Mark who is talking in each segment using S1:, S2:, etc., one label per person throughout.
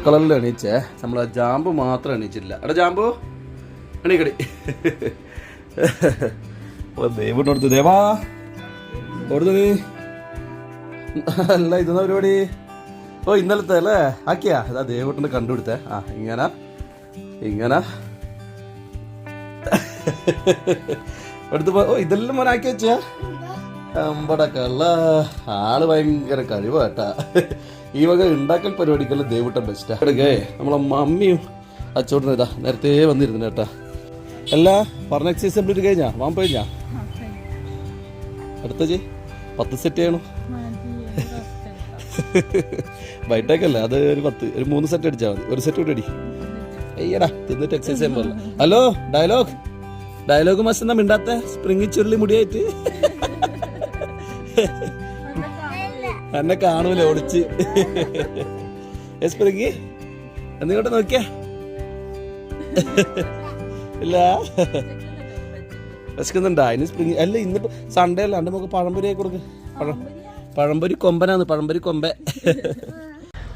S1: മക്കളെല്ലാം എണീച്ചേ, നമ്മളെ ജാമ്പു മാത്രം എണീച്ചില്ല. എടാ ജാമ്പു എണീക്കടി. ദേവോട്ട് ദേവാ ഓടുന്നു നീ. അല്ല ഇതെന്നാ പരിപാടി? ഓ ഇന്നലത്തെ അല്ലേ ആക്കിയാ? അതാ ദേവോട്ടിന് കണ്ടുപിടുത്തേ. ആ ഇങ്ങനെ ഇങ്ങനെ എടുത്ത് ഓ ഇതെല്ലാം മോനാക്കി വെച്ചാ അമ്പടക്കള്ള ആള് ഭയങ്കര കഴിവാട്ടാ. ഈ വക ഉണ്ടാക്കൽ പരിപാടിക്കെല്ലാം ദേവൂട്ടൻ ബെസ്റ്റാ. എടുക്കേ നമ്മളെ മമ്മിയും അച്ചോട്ടനും ഇതാ നേരത്തെ വന്നിരുന്നു കേട്ടാ. അല്ല പറഞ്ഞ എക്സസൈസ് കംപ്ലീറ്റ് കഴിഞ്ഞാ? വാൻ കഴിഞ്ഞാ? അടുത്ത 10 സെറ്റ് ചെയ്യണം. ബൈട്ടേക്കല്ല അത് ഒരു 3 സെറ്റ് അടിച്ചാൽ മതി. ഒരു സെറ്റ് കൂടി അടി. അയ്യടാ തിന്നിട്ട് എക്സസൈസ് ചെയ്യാൻ പാടില്ല. ഹലോ ഡയലോഗ് മാസം എന്നാ മിണ്ടാത്ത സ്പ്രിംഗ് ചുരുളി മുടിയായിട്ട് എന്നെ കാണൂല ഒളിച്ച്. സ്പ്രിംഗ് എന്നിങ്ങോട്ട് നോക്കിയാ ഇല്ല വിശക്കുന്നുണ്ടാ? അതിന് സ്പ്രിംഗ് അല്ല ഇന്നിപ്പോ സൺഡേ അല്ല. എൻ്റെ നമുക്ക് പഴംപൊരി ആയി കൊടുക്ക്. പഴംപൊരി കൊമ്പനാന്ന്, പഴംപൊരി കൊമ്പ.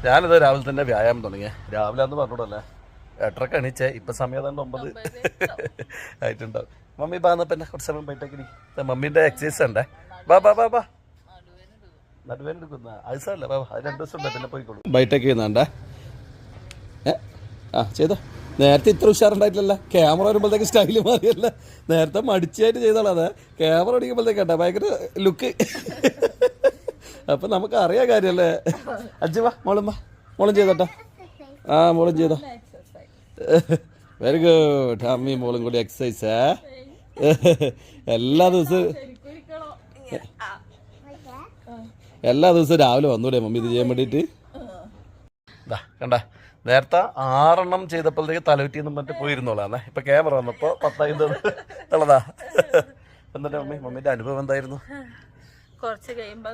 S1: ഞാനിത് രാവിലെ തന്നെ വ്യായാമം തുടങ്ങിയ. രാവിലെ അന്ന് പറഞ്ഞോടല്ലേ 8:30 എണീച്ചേ. ഇപ്പൊ സമയം 9 ആയിട്ടുണ്ടാവും. മമ്മി ബാന്നപ്പന്നെ കുറച്ച് സമയം പോയിട്ടേക്ക്. മമ്മീന്റെ എക്സസൈസ് ഉണ്ടേ. ബാ നടുവേന എടുക്കുന്ന ആഴ്ചല്ല ബാബാ. അത് 2 ദിവസം ഉണ്ട് പിന്നെ പോയിക്കോളൂ. ബൈട്ടേക്ക് ചെയ്യുന്നുണ്ടേ. ആ ചെയ്തോ. നേരത്തെ ഇത്ര ഉഷാറുണ്ടായിട്ടില്ല. ക്യാമറ വരുമ്പോഴത്തേക്ക് സ്റ്റൈല് മാറിയല്ല. നേരത്തെ മടിച്ചായിട്ട് ചെയ്തോളാം. അതെ ക്യാമറ അടിക്കുമ്പോഴത്തേക്ക് കേട്ടോ ഭയങ്കര ലുക്ക്. അപ്പൊ നമുക്ക് അറിയാൻ കാര്യല്ലേ. അജ്ജ് വാ മോളും ചെയ്തോട്ടെ. ആ മോളും ചെയ്തോ. Very good. അമ്മയും മോളും കൂടി എക്സസൈസ് എല്ലാ ദിവസവും രാവിലെ വന്നൂടെ മമ്മി ഇത് ചെയ്യാൻ വേണ്ടിയിട്ട്? കണ്ട നേരത്തെ 6 ചെയ്തപ്പോഴത്തേക്ക് തലവിറ്റിന്നും മറ്റേ പോയിരുന്നോളാന്നേ. ഇപ്പൊ ക്യാമറ വന്നപ്പോ 10 ഉള്ളതാ. എന്നിട്ട് മമ്മീന്റെ അനുഭവം എന്തായിരുന്നു?
S2: കുറച്ച് കഴിയുമ്പോ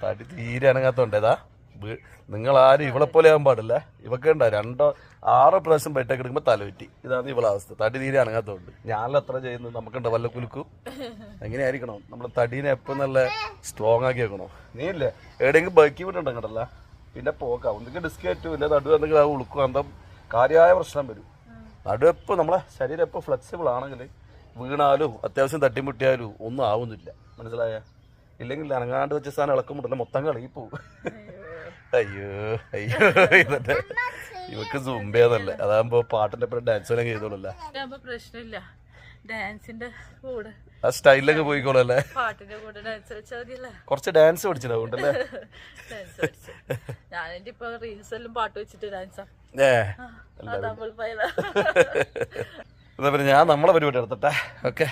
S1: തടി തീരെ അനങ്ങാത്തോണ്ടേതാ. നിങ്ങളാരും ഇവളെ പോലെ ആകാൻ പാടില്ല. ഇവക്ക് ഉണ്ടോ 6 പ്രാവശ്യം ബെറ്റൊക്കെ എടുക്കുമ്പോൾ തലവിറ്റി. ഇതാണ് ഇവളെ അവസ്ഥ. തടി തീരെ അനങ്ങാത്തോണ്ട്. ഞാനെല്ലാം എത്ര ചെയ്യുന്നത് നമുക്കുണ്ടോ വല്ല കുലുക്കും? എങ്ങനെയായിരിക്കണം നമ്മൾ തടീനെ എപ്പോൾ നല്ല സ്ട്രോങ് ആക്കി വെക്കണോ? നീ ഇല്ലേ എവിടെയെങ്കിലും ബൈക്കി വിട്ടുണ്ടോ കണ്ടല്ല പിന്നെ പോക്കാം. ഒന്നെങ്കിൽ ഡിസ്ക് കയറ്റും ഇല്ല നടു എന്തെങ്കിലും ആ ഉളുക്കും. എന്താ കാര്യമായ പ്രശ്നം വരും. നടു എപ്പോൾ നമ്മളെ ശരീരം എപ്പോൾ ഫ്ലെക്സിബിൾ ആണെങ്കിൽ വീണാലും അത്യാവശ്യം തട്ടിമുട്ടിയാലും ഒന്നും ആവുന്നില്ല. മനസ്സിലായ? ഇല്ലെങ്കിൽ അനങ്ങാണ്ട് വെച്ച സാധനം ഇളക്കുമ്പോഴല്ല മൊത്തം കളി പോവും. അയ്യോ ഇതന്നെ ഇവക്ക് സുംബേന്നല്ലേ. അതാകുമ്പോ പാട്ടിന്റെ ഒപ്പം ഡാൻസ് എല്ലാം ചെയ്തോളല്ലേ.
S2: പ്രശ്നമില്ല. ഡാൻസിന്റെ കൂടെ
S1: ആ സ്റ്റൈലൊക്കെ പോയിക്കോളല്ലേ.
S2: പാട്ടിന്റെ കൂടെ ഡാൻസ് വെച്ചാൽ മതിയല്ലേ.
S1: കുറച്ച് ഡാൻസ് പഠിച്ചിട്ടുണ്ടല്ലേ.
S2: ഞാനെന്റെ ഇപ്പൊ റീൽസ് എല്ലാം പാട്ട് വെച്ചിട്ട് ഡാൻസാ.
S1: എന്നാ പിന്നെ ഞാൻ നമ്മളെ പരിപാടി എടുത്തട്ടെ. ഓക്കെ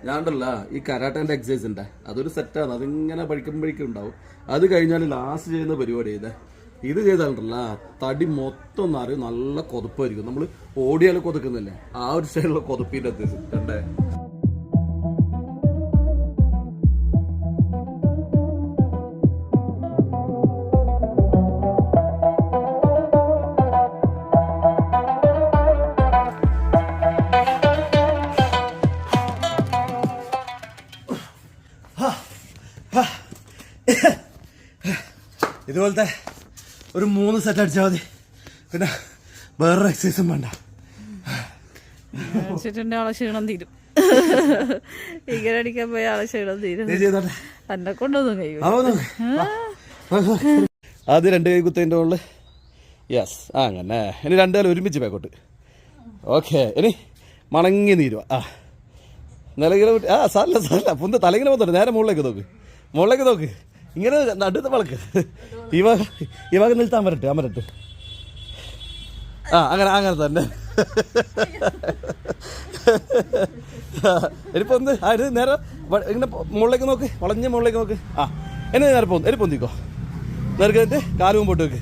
S1: ഞാൻ ഉണ്ടല്ല ഈ കരാട്ടേന്റെ എക്സസൈസ് ഉണ്ട്. അതൊരു സെറ്റാണ്. അതിങ്ങനെ പഠിക്കുമ്പോഴേക്കും ഉണ്ടാവും. അത് കഴിഞ്ഞാൽ ലാസ്റ്റ് ചെയ്യുന്ന പരിപാടി ഇത് ചെയ്താലുണ്ടല്ല തടി മൊത്തം നിറയും. നല്ല കൊതുപ്പായിരിക്കും. നമ്മൾ ഓടിയാൽ കൊതുക്കുന്നില്ലേ ആ ഒരു സൈഡിലുള്ള കൊതുപ്പിന്റെ കണ്ടേ. ഇതുപോലത്തെ ഒരു 3 സെറ്റ് അടിച്ചാൽ മതി. പിന്നെ വേറൊരു എക്സസൈസും വേണ്ട.
S2: ആളെ ക്ഷീണം തീരും. ഇങ്ങനെ അടിക്കാൻ പോയ ആളെ ക്ഷീണം തീരും. എന്നെ കൊണ്ടൊന്നും കഴിയും.
S1: ആദ്യം 2 കൈ കുത്തതിൻ്റെ മുകളിൽ. യെസ് അങ്ങനെ. ഇനി 2 കാലം ഒരുമിച്ച് ബാക്കോട്ട്. ഓക്കെ ഇനി മണങ്ങി നീരുവാ. നിലകിലെ സാറില്ല പുന്ത തലകിലെ പോകുന്നുണ്ട്. നേരെ മുകളിലേക്ക് നോക്ക്. ഇങ്ങനെ നടുത്ത വളക്ക്. ഇവക നിൽത്താൻ വരട്ടെ. അങ്ങനെ തന്നെ. ഇനിയിപ്പോ ഒന്ന് ഇത് നേരെ ഇങ്ങനെ മുകളിലേക്ക് നോക്ക്. വളഞ്ഞ മുകളിലേക്ക് നോക്ക്. എന്നെ നേരെ എന്നെ പൊന്തിക്കോ. നേരെ കാല് മുമ്പോട്ട് വെക്ക്.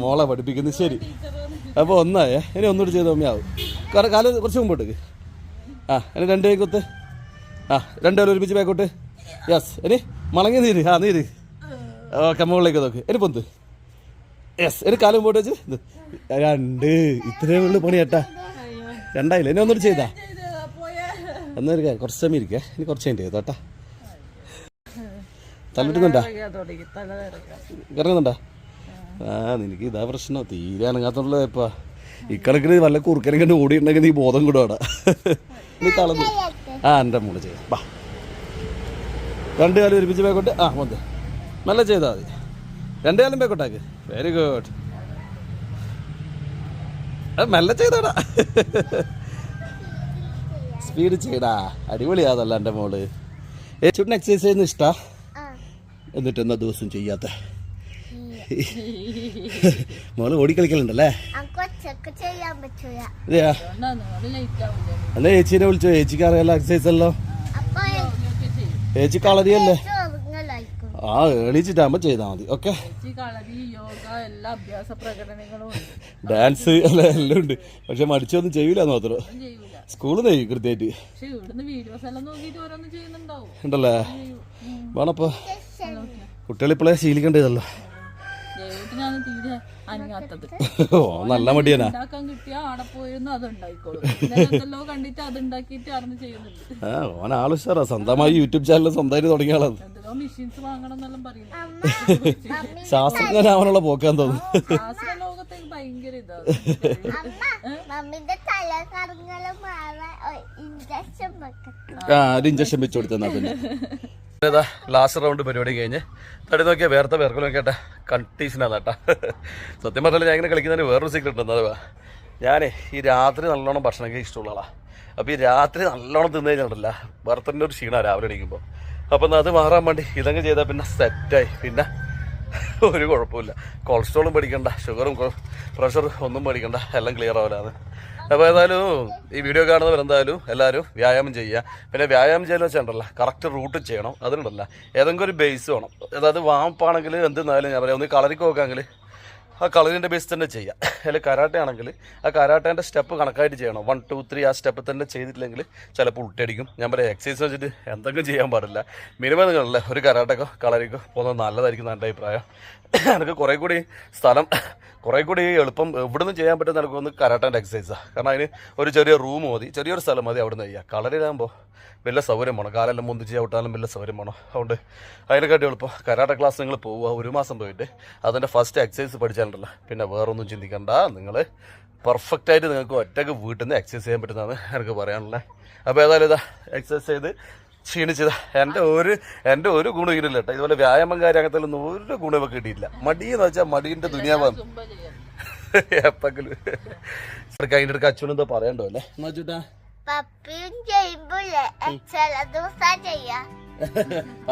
S1: മോളെ പഠിപ്പിക്കുന്നു. ശരി അപ്പോൾ ഒന്നായേ. ഇനി ഒന്നുകൂടി ചെയ്ത് അമ്മയാവും. കാല് കുറച്ച് മുമ്പോട്ടേക്ക്. ഇനി 2 കൈ കുത്ത്. 2 കാലം ഒരുമിച്ച് ബാക്കോട്ട്. യെസ് ഇനി മണങ്ങി നീര്. നീര്. ഓക്കെ മുകളിലേക്ക് നോക്ക്. ഇനി പൊന്ത്. യെസ് ഇനി കാലം മുമ്പോട്ട് വെച്ച് 2. ഇത്രയേ ഉള്ളു പണി ചേട്ടാ. 2 ആയില്ല. ഇനി ഒന്നുകൂടി ചെയ്താ ഒന്നൊരു കുറച്ച് സമയം ഇരിക്കേ. ഇനി കുറച്ച് കഴിഞ്ഞ് ചെയ്തോട്ടാ. തലയിട്ടുന്നുണ്ടാ
S2: തുടങ്ങി തല ഇറങ്ങാം.
S1: ഇറങ്ങുന്നുണ്ടാ? ആ നിനക്ക് ഇതാ പ്രശ്നം, തീരെ അനങ്ങാത്തുള്ള ഇപ്പാ. ഇക്കണക്കിന് വല്ല കുറുക്കനെ കണ്ട് ഓടിയിട്ടുണ്ടെങ്കിൽ നീ ബോധം കൂടാടാ. നീ കളഞ്ഞു. ആ എൻ്റെ മോള് ചെയ്യാം. ബാ, രണ്ട് കാലം ഒരുമിച്ച് പേക്കോട്ട്. ആ മതി, നല്ല ചെയ്താൽ മതി. രണ്ട് കാലം പേക്കോട്ടാക്ക്. Very good. മെല്ലെ ചെയ്തോടാ, സ്പീഡ് ചെയ്യടാ. അടിപൊളിയാതല്ല എൻ്റെ മോള്. ചുട്ടിന് എക്സസൈസ് ചെയ്യുന്ന ഇഷ്ടാ? എന്നിട്ട് എന്നാ ദിവസം ചെയ്യാത്ത? മോള് ഓടിക്കളിക്കലുണ്ടല്ലേ? അതെയാ? എന്നാ ചേച്ചീനെ വിളിച്ചോ, ചേച്ചിക്ക് അറിയാലോ എക്സസൈസ് എല്ലാം. ചേച്ചി കളരിയല്ലേ? ആ എണീച്ചിട്ടാകുമ്പോ ചെയ്താൽ മതി. ഓക്കെ, ഡാൻസ് അല്ല എല്ലാം ഉണ്ട്. പക്ഷെ മടിച്ചൊന്നും ചെയ്യൂല മാത്രം. സ്കൂളിൽ നിന്ന് ചെയ്യും കൃത്യമായിട്ട് ഉണ്ടല്ലേ? വേണപ്പോ കുട്ടികളിപ്പോഴേ ശീലിക്കേണ്ടതല്ലോ. ഓ നല്ല മടിയാനാ. ആ ഓൻ ആളുഷാറാ. സ്വന്തമായി യൂട്യൂബ് ചാനൽ സ്വന്തമായിട്ട് തുടങ്ങിയ ആളാണ്. ശാസ്ത്രജ്ഞനാവാനുള്ള പോക്കാൻ തോന്നുന്നു. ആ ഒരു ഇഞ്ചക്ഷൻ വെച്ച് കൊടുത്തെന്നാ പിന്നെ. ലാസ്റ്റ് റൗണ്ട് പരിപാടി കഴിഞ്ഞ് തടി നോക്കിയാൽ വേർത്ത വേർക്കലും കേട്ടെ കണ്ടീഷനാണ് കേട്ടാ. സത്യം പറഞ്ഞാൽ ഞാൻ ഇങ്ങനെ കളിക്കുന്നതിന് വേറൊരു സീക്രട്ട് ഉണ്ട്. അത് ഞാനേ ഈ രാത്രി നല്ലോണം ഭക്ഷണമൊക്കെ ഇഷ്ടമുള്ള ആളാണ്. അപ്പോൾ ഈ രാത്രി നല്ലോണം തിന്നു കഴിഞ്ഞിട്ടില്ല വേർത്തൻ്റെ ഒരു ക്ഷീണമാണ് രാവിലെ എണീക്കുമ്പോൾ. അപ്പം അത് മാറാൻ വേണ്ടി ഇതങ്ങ് ചെയ്താൽ പിന്നെ സെറ്റായി. പിന്നെ ഒരു കുഴപ്പമില്ല. കൊളസ്ട്രോളും പേടിക്കണ്ട, ഷുഗറും പ്രഷറും ഒന്നും പേടിക്കണ്ട, എല്ലാം ക്ലിയർ ആവില്ലാന്ന്. അപ്പോൾ ഏതായാലും ഈ വീഡിയോ കാണുന്നവരെന്തായാലും എല്ലാവരും വ്യായാമം ചെയ്യുക. പിന്നെ വ്യായാമം ചെയ്യാൻ വെച്ചിട്ടുണ്ടല്ലോ കറക്റ്റ് റൂട്ട് ചെയ്യണം. അതിനുണ്ടല്ല ഏതെങ്കിലും ഒരു ബേസ് വേണം. അതായത് വാമ്പാണെങ്കിൽ എന്തെന്നാലും ഞാൻ പറയാം, ഒന്ന് കളറിക്ക് നോക്കാമെങ്കിൽ ആ കളറിൻ്റെ ബേസ് തന്നെ ചെയ്യാം. അല്ലെങ്കിൽ കരാട്ടെ ആണെങ്കിൽ ആ കരാട്ടേൻ്റെ സ്റ്റെപ്പ് കണക്കായിട്ട് ചെയ്യണം. 1 2 3 ആ സ്റ്റെപ്പ് തന്നെ ചെയ്തിട്ടില്ലെങ്കിൽ ചിലപ്പോൾ ഉൾട്ടടിക്കും. ഞാൻ പറയാം എക്സസൈസ് വെച്ചിട്ട് എന്തെങ്കിലും ചെയ്യാൻ പാടില്ല. മിനിമം നിങ്ങളല്ലേ ഒരു കരാട്ടക്കോ കളറിക്കോ പോകുന്നത് നല്ലതായിരിക്കും എൻ്റെ അഭിപ്രായം. എനിക്ക് കുറേ കൂടി എളുപ്പം ഇവിടുന്ന് ചെയ്യാൻ പറ്റുന്ന എനിക്കൊന്ന് കരാട്ടേൻ്റെ എക്സസൈസാണ്. കാരണം അതിന് ഒരു ചെറിയ റൂം മതി, ചെറിയൊരു സ്ഥലം മതി അവിടെ നിന്ന് ചെയ്യുക. കളറിലാകുമ്പോൾ വലിയ സൗകര്യം വേണം, കാലെല്ലാം മുന്തിച്ച് ചവിട്ടാനും വലിയ സൗകര്യം വേണം. അതുകൊണ്ട് അതിനെക്കാട്ടി എളുപ്പം കരാട്ട ക്ലാസ് നിങ്ങൾ പോവുക. 1 മാസം പോയിട്ട് അതിൻ്റെ ഫസ്റ്റ് എക്സസൈസ് പഠിച്ചാലുണ്ടല്ലോ പിന്നെ വേറൊന്നും ചിന്തിക്കണ്ട. നിങ്ങൾ പെർഫെക്റ്റായിട്ട് നിങ്ങൾക്ക് ഒറ്റയ്ക്ക് വീട്ടിൽ നിന്ന് എക്സസൈസ് ചെയ്യാൻ പറ്റുന്നതാണ് എനിക്ക് പറയാനുള്ളത്. അപ്പോൾ ഏതായാലും ഇതാ എക്സസൈസ് ചെയ്ത് ക്ഷീണിച്ചതാ. എൻ്റെ ഒരു ഗുണം ഇല്ല കേട്ടോ. ഇതുപോലെ വ്യായാമം കാര്യം അങ്ങനത്തെ ഒരു ഗുണം കിട്ടിയില്ല. മടിയെന്ന് വെച്ചാൽ മടീൻ്റെ ദുനിയാവാണ് എപ്പെങ്കിലും. അതിൻ്റെ അടുക്ക് അച്ഛനെന്തോ പറയണ്ടോ അല്ലേ എന്നാ വെച്ചിട്ടാ?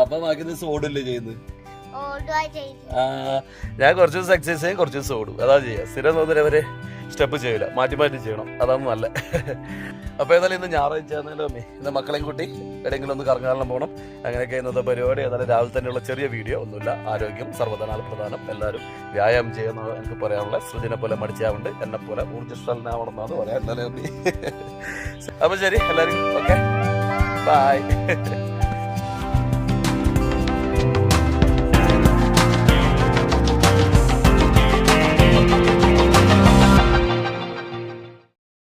S1: അപ്പൊ ബാക്കി ദിവസം ഓടില്ലേ ചെയ്യുന്നത്? ഞാൻ കുറച്ച് ദിവസം എക്സസൈസ് ചെയ്യും, കുറച്ച് ദിവസം ഓടും. അതാ ചെയ്യുക. സ്ഥിരം തോന്നുന്നവരെ സ്റ്റെപ്പ് ചെയ്യില്ല, മാറ്റി മാറ്റി ചെയ്യണം. അതാണ് നല്ല. അപ്പോൾ ഏതായാലും ഇന്ന് ഞായറാഴ്ച ആണെന്നല്ലോ അമ്മേ, ഇന്ന് മക്കളെയും കൂട്ടി എവിടെയെങ്കിലും ഒന്ന് കറങ്ങാനെല്ലാം പോകണം. അങ്ങനെയൊക്കെ ഇന്നത്തെ പരിപാടി. ഏതായാലും രാവിലെ തന്നെയുള്ള ചെറിയ വീഡിയോ ഒന്നുമില്ല. ആരോഗ്യം സർവ്വധനാൽ പ്രധാനം. എല്ലാവരും വ്യായാമം ചെയ്യുന്നത് എനിക്ക് പറയാനുള്ള. സൃജനെ പോലെ മടിച്ചാവുണ്ട്, എന്നെ പോലെ ഊർജ്ജസ്വലനാവണമെന്നാണ് പറയാൻ. അമ്മേ അപ്പോൾ ശരി എല്ലാവരും ഓക്കെ ബൈ.